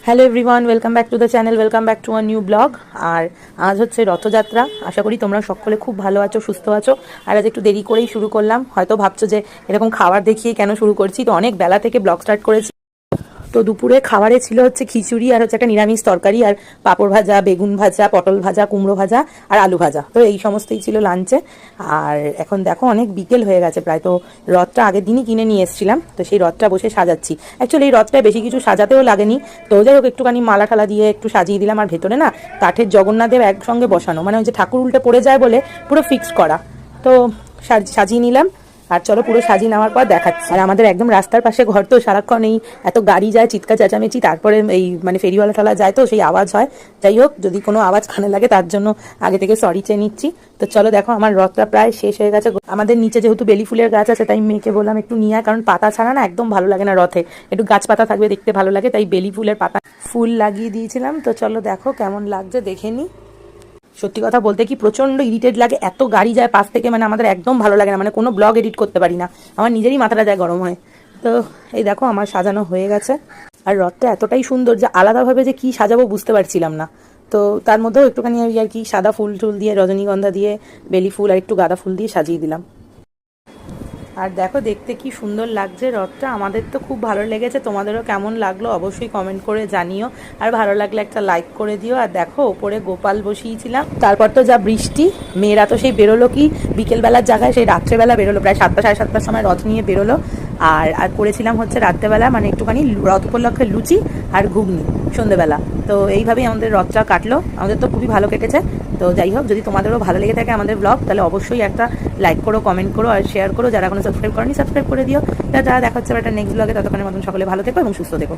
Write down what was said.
Hello everyone, welcome back to the channel, welcome back to a new blog. আর আজ হচ্ছে রথযাত্রা। আশা করি তোমরা সকলে খুব ভালো আছো, সুস্থ আছো। আর আজ একটু দেরি করেই শুরু করলাম। হয়তো ভাবছো যে এরকম খাবার দেখিয়ে কেন শুরু করছি, তো অনেক বেলা থেকে ব্লগ স্টার্ট করেছি। তো দুপুরে খাবারে ছিল হচ্ছে খিচুড়ি আর হচ্ছে একটা নিরামিষ তরকারি আর পাঁপড় ভাজা, বেগুন ভাজা, পটল ভাজা, কুমড়ো ভাজা আর আলু ভাজা। তো এই সমস্তই ছিল লাঞ্চে। আর এখন দেখো অনেক বিকেল হয়ে গেছে প্রায়। তো রথটা আগের দিনই কিনে নিয়ে এসেছিলাম, তো সেই রথটা বসে সাজাচ্ছি। অ্যাকচুয়ালি এই রথটায় বেশি কিছু সাজাতেও লাগেনি, তো যাই হোক একটুখানি মালা ঠালা দিয়ে একটু সাজিয়ে দিলাম। আর ভেতরে না কাঠের জগন্নাথদেব একসঙ্গে বসানো, মানে ওই যে ঠাকুর উল্টে পড়ে যায় বলে পুরো ফিক্সড করা। তো সাজিয়ে নিলাম। আর চলো পুরো সাজিয়ে নেওয়ার পর দেখাচ্ছি। আর আমাদের একদম রাস্তার পাশে ঘর, তো সারাক্ষণ এই এত গাড়ি যায়, চিৎকার চেঁচামেচি, তারপরে এই মানে ফেরিওয়ালা ঠালা যায়, তো সেই আওয়াজ হয়। যাই হোক, যদি কোনো আওয়াজ কানে লাগে তার জন্য আগে থেকে সরি চেয়ে নিচ্ছি। তো চলো দেখো আমার রথটা প্রায় শেষ হয়ে গেছে। আমাদের নিচে যেহেতু বেলি ফুলের গাছ আছে, তাই মেয়েকে বললাম একটু নিয়ে, কারণ পাতা ছাড়া না একদম ভালো লাগে না রথে, একটু গাছপাতা থাকবে দেখতে ভালো লাগে, তাই বেলি ফুলের পাতা ফুল লাগিয়ে দিয়েছিলাম। তো চলো দেখো কেমন লাগছে দেখে নি। সত্যি কথা বলতে কি প্রচণ্ড ইরিটেট লাগে, এত গাড়ি যায় পাশ থেকে, মানে আমাদের একদম ভালো লাগে না, মানে কোনো ব্লগ এডিট করতে পারি না, আমার নিজেরই মাথাটা যায় গরম হয়। তো এই দেখো আমার সাজানো হয়ে গেছে। আর রথটা এতটাই সুন্দর যে আলাদাভাবে যে কি সাজাবো বুঝতে পারছিলাম না। তো তার মধ্যেও একটুখানি আর কি সাদা ফুল টুল দিয়ে, রজনীগন্ধা দিয়ে, বেলি ফুল আর একটু গাঁদা ফুল দিয়ে সাজিয়ে দিলাম। আর দেখো দেখতে কি সুন্দর লাগছে রথটা, আমাদের তো খুব ভালো লেগেছে। তোমাদেরও কেমন লাগলো অবশ্যই কমেন্ট করে জানিও। আর ভালো লাগলে একটা লাইক করে দিও। আর দেখো ওপরে গোপাল বসিয়েছিলাম, তারপর তো যা বৃষ্টি, মেয়েরা তো সেই বেরোলো কি বিকেলবেলার জায়গায়, সেই রাত্রেবেলা বেরোলো, প্রায় 7টা সাড়ে 7টার সময় রথ নিয়ে বেরোলো। আর করেছিলাম হচ্ছে রাত্রেবেলা, মানে একটুখানি রথ উপলক্ষে লুচি আর ঘুগনি সন্ধ্যেবেলা। তো এইভাবেই আমাদের রথটা কাটলো, আমাদের তো খুবই ভালো কেটেছে। তো যাই হোক, যদি তোমাদেরও ভালো লেগে থাকে আমাদের ব্লগ, তাহলে অবশ্যই একটা লাইক করো, কমেন্ট করো আর শেয়ার করো। যারা এখনো সাবস্ক্রাইব করনি সাবস্ক্রাইব করে দিও। যারা দেখা হচ্ছে একটা নেক্সট ব্লগে, ততক্ষণের মতন সকলে ভালো থেকো এবং সুস্থ থেকো।